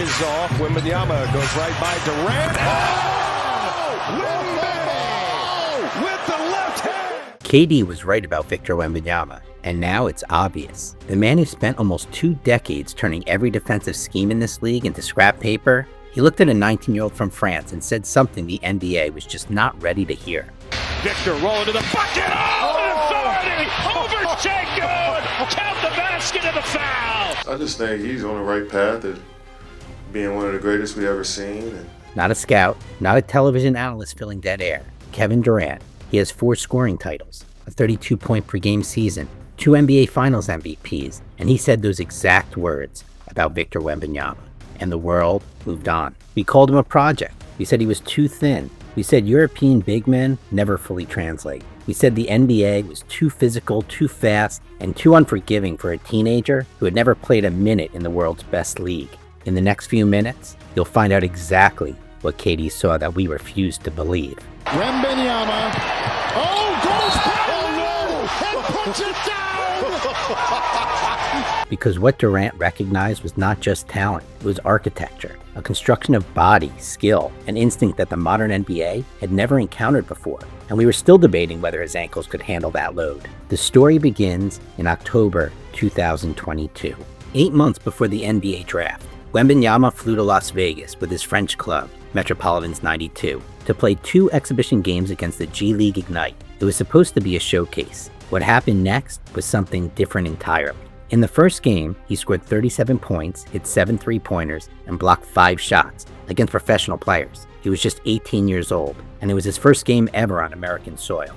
is off. Wembanyama goes right by Durant. Wemby with the left hand. KD was right about Victor Wembanyama, and now it's obvious. The man who spent almost 2 decades turning every defensive scheme in this league into scrap paper, he looked at a 19-year-old from France and said something the NBA was just not ready to hear. Victor rolling to the bucket. Authority over Jacob. Count the basket and the foul. I just think he's on the right path of being one of the greatest we ever seen. Not a scout, not a television analyst filling dead air. Kevin Durant. He has 4 scoring titles, a 32-point-per-game season, 2 NBA Finals MVPs, and he said those exact words about Victor Wembanyama. And the world moved on. We called him a project. We said he was too thin. We said European big men never fully translate. We said the NBA was too physical, too fast, and too unforgiving for a teenager who had never played a minute in the world's best league. In the next few minutes, you'll find out exactly what KD saw that we refused to believe. Wembanyama. Oh, goes back and puts it down! Because what Durant recognized was not just talent, it was architecture, a construction of body, skill, and instinct that the modern NBA had never encountered before, and we were still debating whether his ankles could handle that load. The story begins in October 2022. 8 months before the NBA draft, Wembanyama flew to Las Vegas with his French club, Metropolitans 92, to play 2 exhibition games against the G League Ignite. It was supposed to be a showcase. What happened next was something different entirely. In the first game, he scored 37 points, hit 7 3-pointers, and blocked 5 shots against professional players. He was just 18 years old, and it was his first game ever on American soil.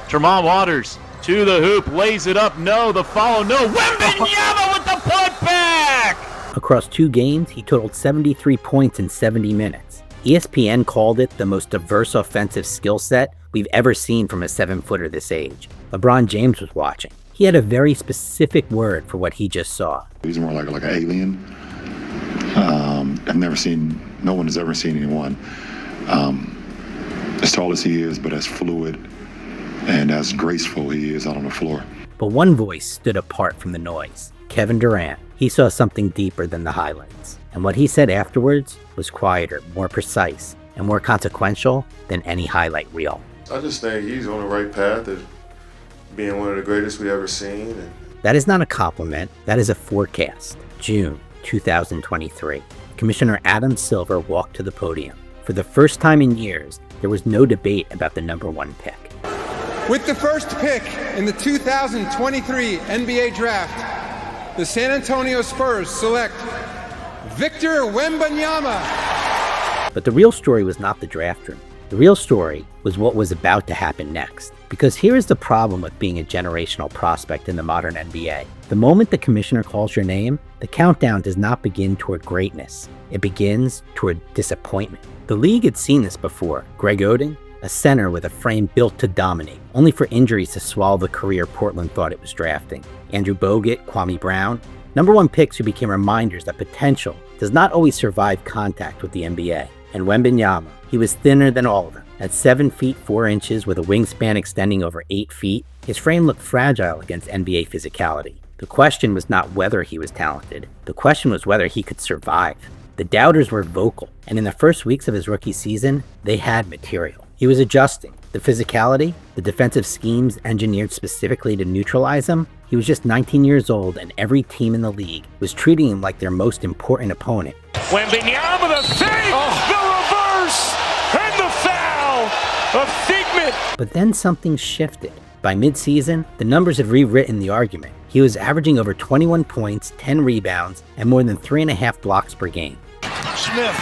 Tremont Waters to the hoop, lays it up, no, the follow, no, Wembanyama with the putback! Across 2 games, he totaled 73 points in 70 minutes. ESPN called it the most diverse offensive skill set we've ever seen from a 7-footer this age. LeBron James was watching. He had a very specific word for what he just saw. He's more like an alien. I've never seen, no one has ever seen anyone as tall as he is, but as fluid and as graceful he is out on the floor. But one voice stood apart from the noise. Kevin Durant. He saw something deeper than the highlights. And what he said afterwards was quieter, more precise, and more consequential than any highlight reel. I just think he's on the right path of being one of the greatest we ever seen. That is not a compliment, that is a forecast. June 2023. Commissioner Adam Silver walked to the podium. For the first time in years, there was no debate about the number 1 pick. With the first pick in the 2023 NBA Draft, the San Antonio Spurs select Victor Wembanyama. But the real story was not the draft room. The real story was what was about to happen next. Because here is the problem with being a generational prospect in the modern NBA. The moment the commissioner calls your name, the countdown does not begin toward greatness. It begins toward disappointment. The league had seen this before. Greg Oden, a center with a frame built to dominate, only for injuries to swallow the career Portland thought it was drafting. Andrew Bogut, Kwame Brown, number 1 picks who became reminders that potential does not always survive contact with the NBA. And Wembanyama, he was thinner than all of them. At 7 feet 4 inches with a wingspan extending over 8 feet, his frame looked fragile against NBA physicality. The question was not whether he was talented. The question was whether he could survive. The doubters were vocal, and in the first weeks of his rookie season, they had material. He was adjusting. The physicality, the defensive schemes engineered specifically to neutralize him. He was just 19 years old, and every team in the league was treating him like their most important opponent. Wembanyama, the fake, the reverse, and the foul. A figment. But then something shifted. By midseason, the numbers had rewritten the argument. He was averaging over 21 points, 10 rebounds, and more than 3.5 blocks per game. Smith.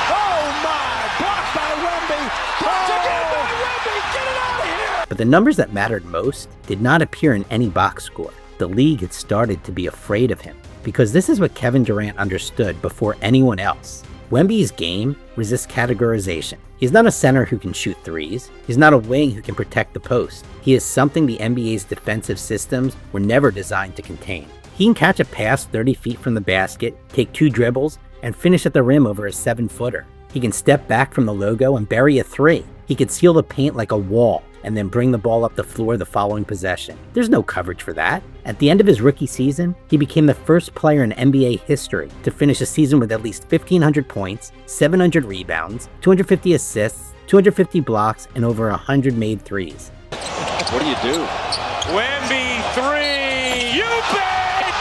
Oh my! Blocked by Wemby. Blocked again by Wemby. Get it out of here! But the numbers that mattered most did not appear in any box score. The league had started to be afraid of him. Because this is what Kevin Durant understood before anyone else. Wemby's game resists categorization. He's not a center who can shoot threes. He's not a wing who can protect the post. He is something the NBA's defensive systems were never designed to contain. He can catch a pass 30 feet from the basket, take 2 dribbles, and finish at the rim over a 7-footer. He can step back from the logo and bury a 3. He could seal the paint like a wall and then bring the ball up the floor the following possession. There's no coverage for that. At the end of his rookie season, he became the first player in NBA history to finish a season with at least 1,500 points, 700 rebounds, 250 assists, 250 blocks, and over 100 made threes. What do you do? Wemby three. You bet.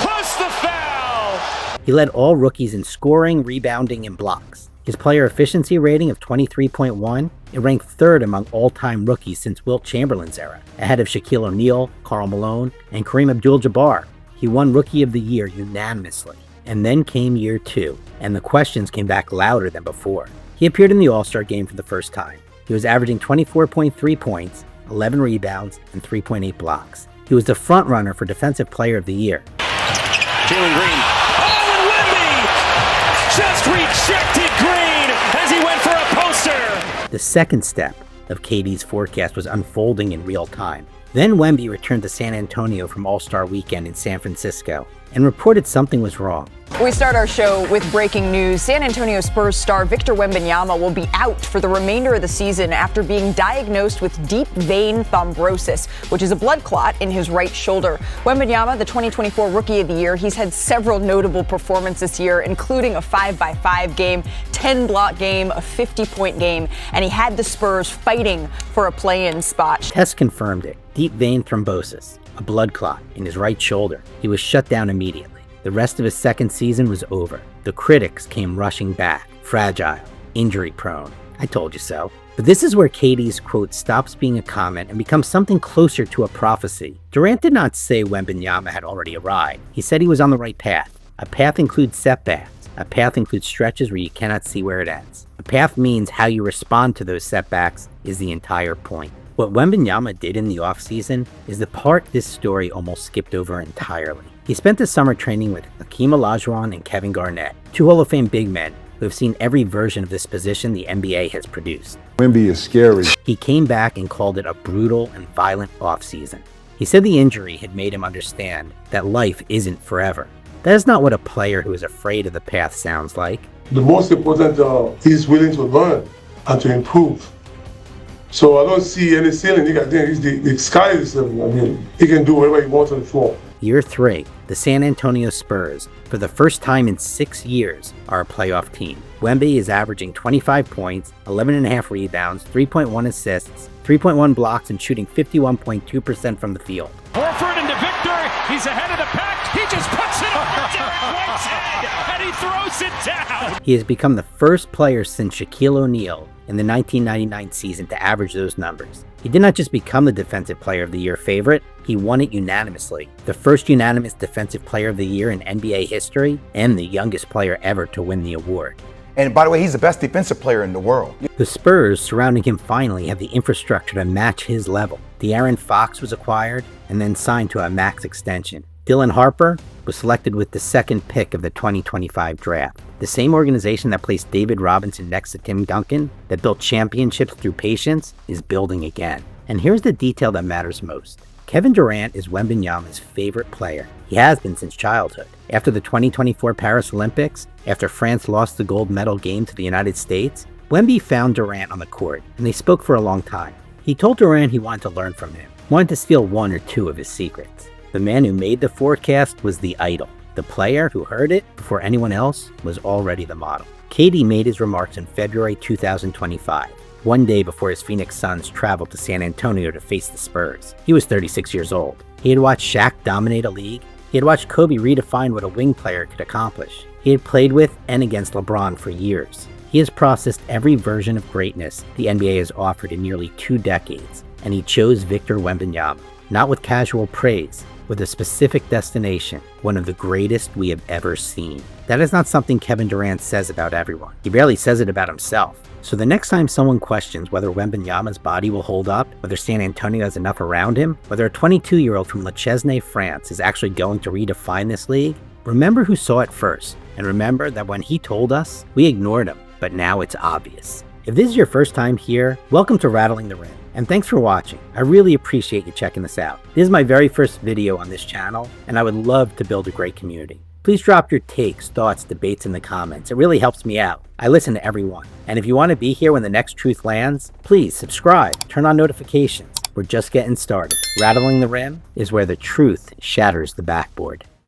Plus the foul. He led all rookies in scoring, rebounding, and blocks. His player efficiency rating of 23.1, it ranked third among all-time rookies since Wilt Chamberlain's era, ahead of Shaquille O'Neal, Karl Malone, and Kareem Abdul-Jabbar. He won Rookie of the Year unanimously. And then came year 2, and the questions came back louder than before. He appeared in the All-Star game for the first time. He was averaging 24.3 points, 11 rebounds, and 3.8 blocks. He was the front-runner for Defensive Player of the Year. Jalen Green. Oh, and Wemby just rejected Green as he went for a poster. The second step of KD's forecast was unfolding in real time. Then Wemby returned to San Antonio from All-Star Weekend in San Francisco and reported something was wrong. We start our show with breaking news. San Antonio Spurs star Victor Wembanyama will be out for the remainder of the season after being diagnosed with deep vein thrombosis, which is a blood clot in his right shoulder. Wembanyama, the 2024 Rookie of the Year, he's had several notable performances this year, including a 5x5 game, 10-block game, a 50-point game, and he had the Spurs fighting for a play-in spot. Tests confirmed it. Deep vein thrombosis, a blood clot in his right shoulder. He was shut down immediately. The rest of his second season was over. The critics came rushing back. Fragile, injury prone. I told you so. But this is where KD's quote stops being a comment and becomes something closer to a prophecy. Durant did not say Wembanyama had already arrived. He said he was on the right path. A path includes setbacks. A path includes stretches where you cannot see where it ends. A path means how you respond to those setbacks is the entire point. What Wembanyama did in the offseason is the part this story almost skipped over entirely. He spent the summer training with Hakeem Olajuwon and Kevin Garnett, two Hall of Fame big men who have seen every version of this position the NBA has produced. Wemby is scary. He came back and called it a brutal and violent offseason. He said the injury had made him understand that life isn't forever. That is not what a player who is afraid of the path sounds like. The most important is willing to learn and to improve. So I don't see any ceiling. The sky is the limit. I mean, he can do whatever he wants on the floor. Year 3, the San Antonio Spurs, for the first time in 6 years, are a playoff team. Wemby is averaging 25 points, 11.5 rebounds, 3.1 assists, 3.1 blocks, and shooting 51.2% from the field. Horford into Victor. He's ahead of the pack. He just puts it over Derek White's head, and he throws it down. He has become the first player since Shaquille O'Neal in the 1999 season to average those numbers. He did not just become the Defensive Player of the Year favorite, he won it unanimously. The first unanimous Defensive Player of the Year in NBA history, and the youngest player ever to win the award. And by the way, he's the best defensive player in the world. The Spurs surrounding him finally have the infrastructure to match his level. De'Aaron Fox was acquired and then signed to a max extension. Dylan Harper was selected with the second pick of the 2025 draft. The same organization that placed David Robinson next to Tim Duncan, that built championships through patience, is building again. And here's the detail that matters most. Kevin Durant is Wembanyama's favorite player. He has been since childhood. After the 2024 Paris Olympics, after France lost the gold medal game to the United States, Wemby found Durant on the court, and they spoke for a long time. He told Durant he wanted to learn from him, wanted to steal 1 or 2 of his secrets. The man who made the forecast was the idol. The player who heard it before anyone else was already the model. KD made his remarks in February 2025, one day before his Phoenix Suns traveled to San Antonio to face the Spurs. He was 36 years old. He had watched Shaq dominate a league. He had watched Kobe redefine what a wing player could accomplish. He had played with and against LeBron for years. He has processed every version of greatness the NBA has offered in nearly 2 decades, and he chose Victor Wembanyama, not with casual praise, with a specific destination, one of the greatest we have ever seen. That is not something Kevin Durant says about everyone. He barely says it about himself. So the next time someone questions whether Wembanyama's body will hold up, whether San Antonio has enough around him, whether a 22-year-old from Le Chesnay, France is actually going to redefine this league, remember who saw it first, and remember that when he told us, we ignored him, but now it's obvious. If this is your first time here, welcome to Rattling the Rim, and thanks for watching. I really appreciate you checking this out. This is my very first video on this channel, and I would love to build a great community. Please drop your takes, thoughts, debates in the comments. It really helps me out. I listen to everyone. And if you want to be here when the next truth lands, please subscribe, turn on notifications. We're just getting started. Rattling the Rim is where the truth shatters the backboard.